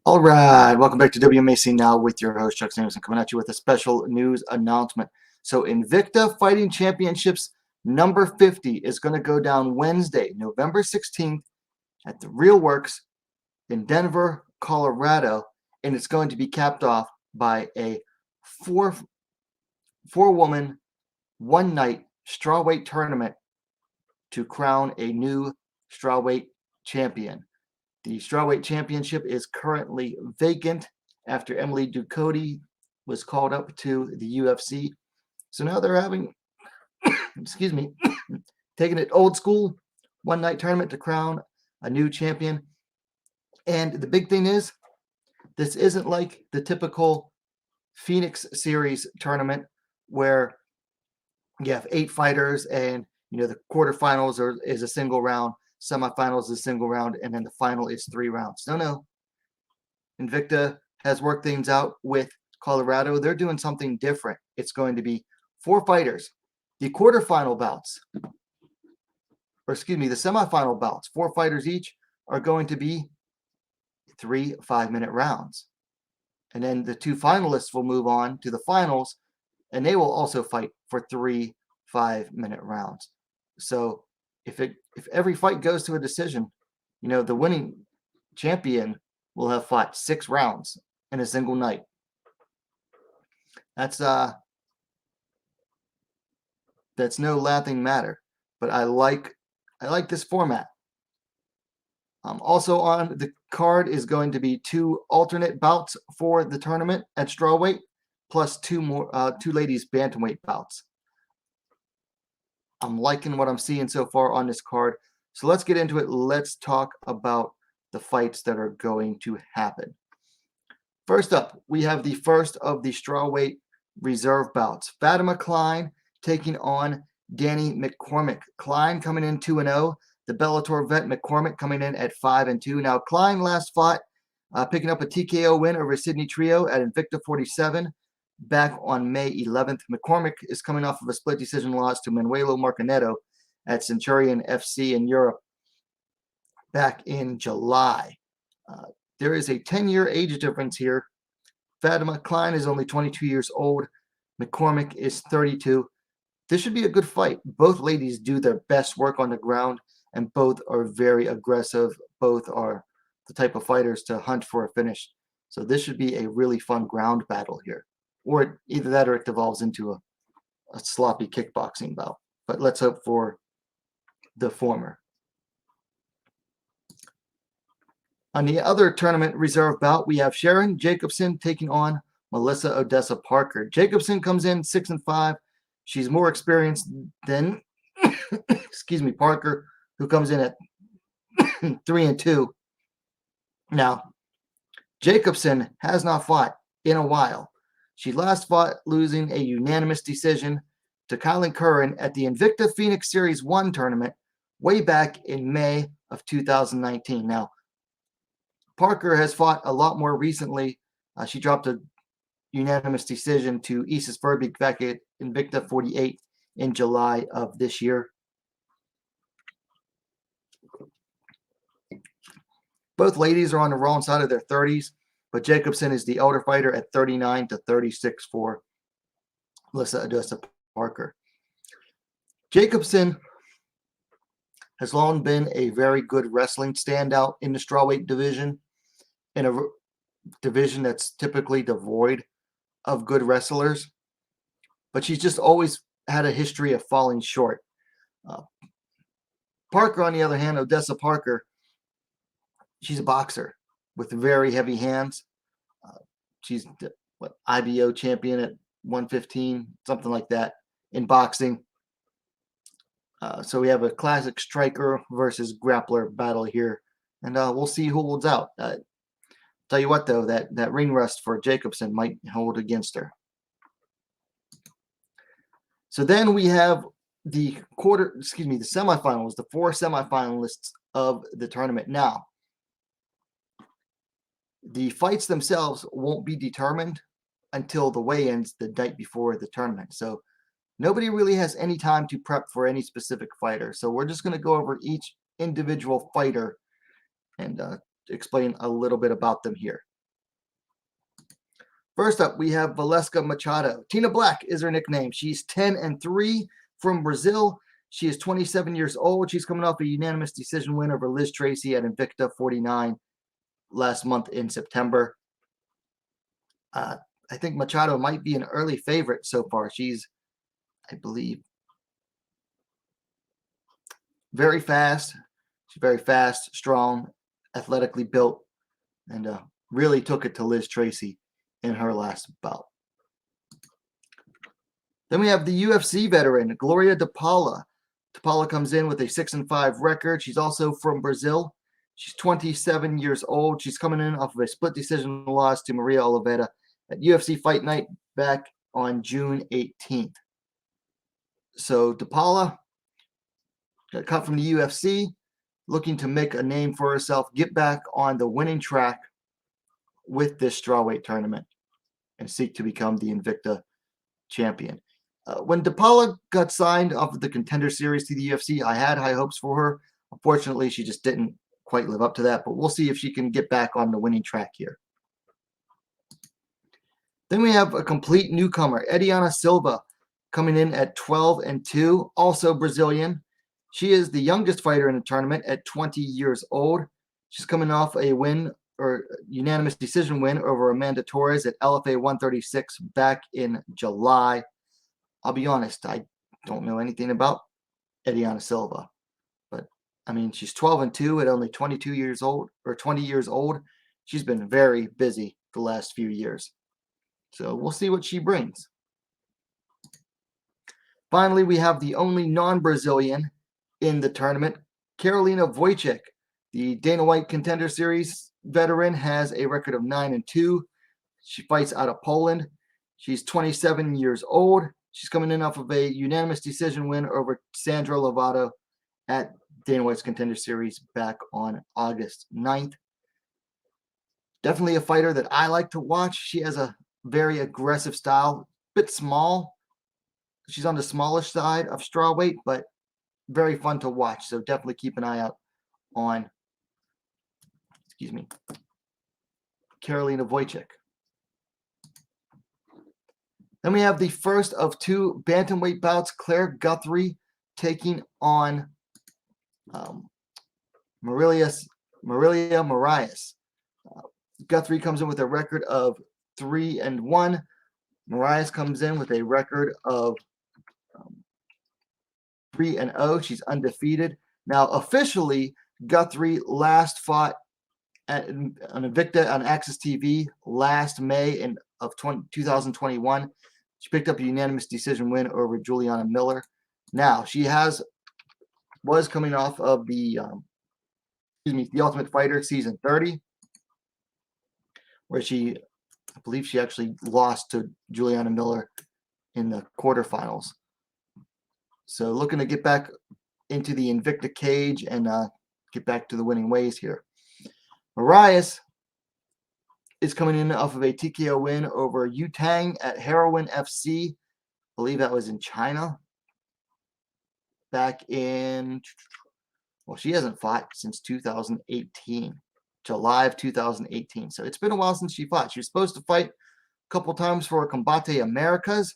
All right, welcome back to WMAC Now with your host, Chuck Sanderson, coming at you with a special news announcement. So Invicta Fighting Championships number 50 is going to go down Wednesday, November 16th at the Real Works in Denver, Colorado, and it's going to be capped off by a four-woman, one-night strawweight tournament to crown a new strawweight champion. The Strawweight Championship is currently vacant after Emily Ducote was called up to the UFC. So now they're having, excuse me, taking it old school, one-night tournament to crown a new champion. And the big thing is, this isn't like the typical Phoenix Series tournament where you have 8 fighters and the quarterfinals is a single round, semifinals is a single round, and then the final is 3 rounds. No. Invicta has worked things out with Colorado. They're doing something different. It's going to be 4 fighters. The quarterfinal bouts, or excuse me, the semifinal bouts, 4 fighters each, are going to be 3 5-minute rounds. And then the 2 finalists will move on to the finals, and they will also fight for 3 5-minute rounds. So if every fight goes to a decision, the winning champion will have fought 6 rounds in a single night. That's no laughing matter, but I like this format. Also on the card is going to be 2 alternate bouts for the tournament at strawweight, plus 2 ladies bantamweight bouts. I'm liking what I'm seeing so far on this card. So let's get into it. Let's talk about the fights that are going to happen. First up, we have the first of the strawweight reserve bouts. Fatima Klein taking on Danny McCormick. Klein coming in 2-0. The Bellator vet McCormick coming in at 5-2. Now Klein last fought, picking up a TKO win over Sydney Trio at Invicta 47. Back on May 11th. McCormick is coming off of a split decision loss to Manuelo Marcaneto at Centurion FC in Europe back in July. There is a 10-year age difference here. Fatima Klein is only 22 years old. McCormick is 32. This should be a good fight. Both ladies do their best work on the ground, and both are very aggressive. Both are the type of fighters to hunt for a finish. So this should be a really fun ground battle here. Or either that or it devolves into a sloppy kickboxing bout. But let's hope for the former. On the other tournament reserve bout, we have Sharon Jacobson taking on Melissa Odessa Parker. Jacobson comes in 6-5. She's more experienced than excuse me, Parker, who comes in at 3-2. Now, Jacobson has not fought in a while. She last fought losing a unanimous decision to Colin Curran at the Invicta Phoenix Series 1 tournament way back in May of 2019. Now, Parker has fought a lot more recently. She dropped a unanimous decision to Isis Verbeek back at Invicta 48 in July of this year. Both ladies are on the wrong side of their 30s. But Jacobson is the elder fighter at 39 to 36 for Melissa Odessa Parker. Jacobson has long been a very good wrestling standout in the strawweight division, in a division that's typically devoid of good wrestlers. But she's just always had a history of falling short. Parker, on the other hand, Odessa Parker, she's a boxer with very heavy hands. She's IBO champion at 115, something like that in boxing. So we have a classic striker versus grappler battle here, and we'll see who holds out. Tell you what, though, that ring rust for Jacobson might hold against her. So then we have the semifinals, the 4 semifinalists of the tournament. Now, the fights themselves won't be determined until the weigh-ins the night before the tournament. So nobody really has any time to prep for any specific fighter. So we're just going to go over each individual fighter and explain a little bit about them here. First up, we have Valeska Machado. Tina Black is her nickname. She's 10-3 from Brazil. She is 27 years old. She's coming off a unanimous decision win over Liz Tracy at Invicta 49 last month in September. I think Machado might be an early favorite so far. She's, I believe, very fast. She's very fast, strong, athletically built, and really took it to Liz Tracy in her last bout. Then we have the UFC veteran, Gloria DePaula. DePaula comes in with a 6-5 record. She's also from Brazil. She's 27 years old. She's coming in off of a split decision loss to Maria Oliveira at UFC Fight Night back on June 18th. So DePaula got cut from the UFC, looking to make a name for herself, get back on the winning track with this strawweight tournament, and seek to become the Invicta champion. When DePaula got signed off of the Contender Series to the UFC, I had high hopes for her. Unfortunately, she just didn't quite live up to that, but we'll see if she can get back on the winning track here. Then we have a complete newcomer, Ediana Silva, coming in at 12-2, also Brazilian. She is the youngest fighter in the tournament at 20 years old. She's coming off a win, or unanimous decision win, over Amanda Torres at LFA 136 back in July. I'll be honest, I don't know anything about Ediana Silva, but I mean, she's 12-2 at only 22 years old, or 20 years old. She's been very busy the last few years, so we'll see what she brings. Finally, we have the only non-Brazilian in the tournament, Katarina Vojcik. The Dana White Contender Series veteran has a record of 9-2. She fights out of Poland. She's 27 years old. She's coming in off of a unanimous decision win over Sandra Lovato at Dana White's Contender Series back on August 9th. Definitely a fighter that I like to watch. She has a very aggressive style, a bit small. She's on the smallish side of strawweight, but very fun to watch. So definitely keep an eye out on, Katarina Vojcik. Then we have the first of two bantamweight bouts. Claire Guthrie taking on Marilia Marias. Guthrie comes in with a record of 3-1. Marias comes in with a record of 3-0. She's undefeated. Now, officially, Guthrie last fought on Invicta on Access TV last May of 2021. She picked up a unanimous decision win over Juliana Miller. Now, she was coming off of the Ultimate Fighter Season 30, where I believe she actually lost to Juliana Miller in the quarterfinals. So looking to get back into the Invicta cage and get back to the winning ways here. Marias is coming in off of a TKO win over Yu Tang at Heroin FC. I believe that was in China. Back in, well, she hasn't fought since 2018. July of 2018. So it's been a while since she fought. She was supposed to fight a couple times for Combate Americas,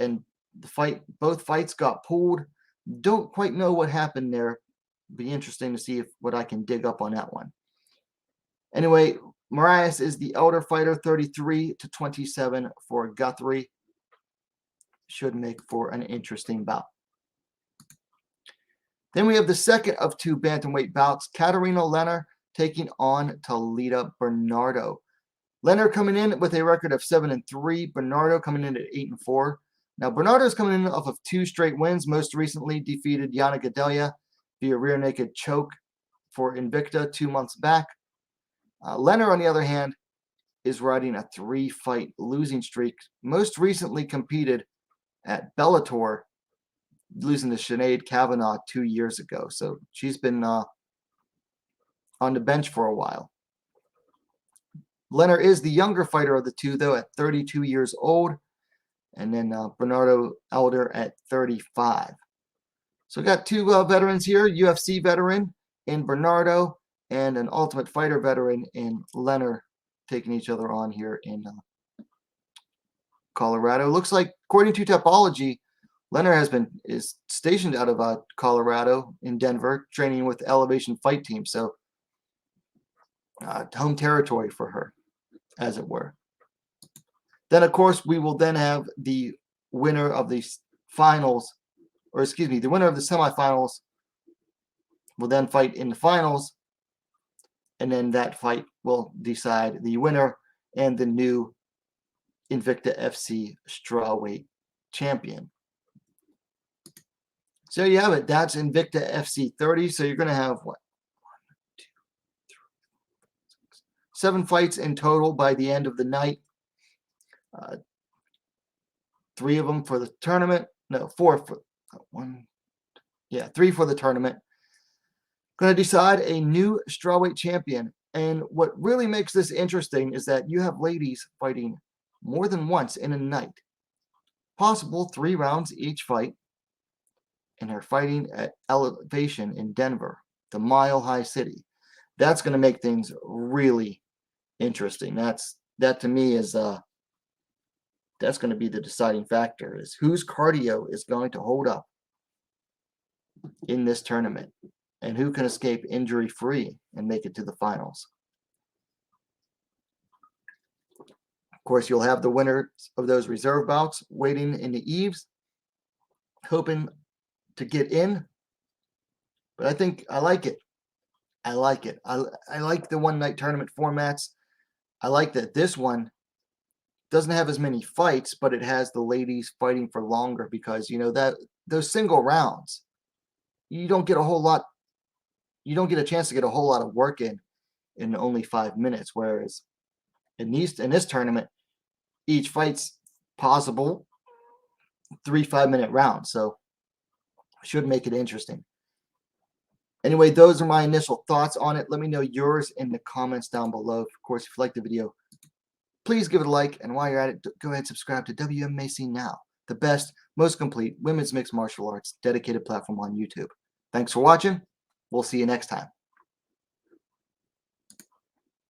and both fights got pulled. Don't quite know what happened there. Be interesting to see what I can dig up on that one. Anyway, Marias is the elder fighter, 33-27 for Guthrie. Should make for an interesting bout. Then we have the second of two bantamweight bouts. Katarina Leonard taking on Talita Bernardo. Leonard coming in with a record of 7-3. Bernardo coming in at 8-4. Now, Bernardo's coming in off of 2 straight wins. Most recently defeated Yana Gadelia via rear naked choke for Invicta 2 months back. Leonard, on the other hand, is riding a 3-fight losing streak. Most recently competed at Bellator, losing to Sinead Kavanagh 2 years ago. So she's been on the bench for a while. Leonard is the younger fighter of the two, though, at 32 years old. And then Bernardo elder at 35. So we got two veterans here, UFC veteran in Bernardo and an Ultimate Fighter veteran in Leonard, taking each other on here in Colorado. Looks like, according to Topology, Leonard is stationed out of Colorado in Denver, training with Elevation Fight Team. So home territory for her, as it were. Then, of course, we will then have the winner of the finals, or excuse me, the winner of the semifinals will then fight in the finals, and then that fight will decide the winner and the new Invicta FC Strawweight champion. So there you have it. That's Invicta FC 30. So you're going to have what? 7 fights in total by the end of the night. 3 of them for the tournament. No, 4 for one. Yeah, 3 for the tournament. Going to decide a new strawweight champion. And what really makes this interesting is that you have ladies fighting more than once in a night. Possible 3 rounds each fight. And they're fighting at Elevation in Denver, the Mile High City. That's going to make things really interesting. That to me is that's going to be the deciding factor, is whose cardio is going to hold up in this tournament and who can escape injury free and make it to the finals. Of course, you'll have the winners of those reserve bouts waiting in the eaves, hoping to get in. But I think I like it. I like it. I like the one-night tournament formats. I like that this one doesn't have as many fights, but it has the ladies fighting for longer, because you know that those single rounds, you don't get a whole lot. You don't get a chance to get a whole lot of work in only 5 minutes. Whereas in this tournament, each fight's possible 3 5-minute rounds, so should make it interesting. Anyway, those are my initial thoughts on it. Let me know yours in the comments down below. Of course, if you like the video, please give it a like. And while you're at it, go ahead and subscribe to WMMA Now, the best, most complete women's mixed martial arts dedicated platform on YouTube. Thanks for watching. We'll see you next time.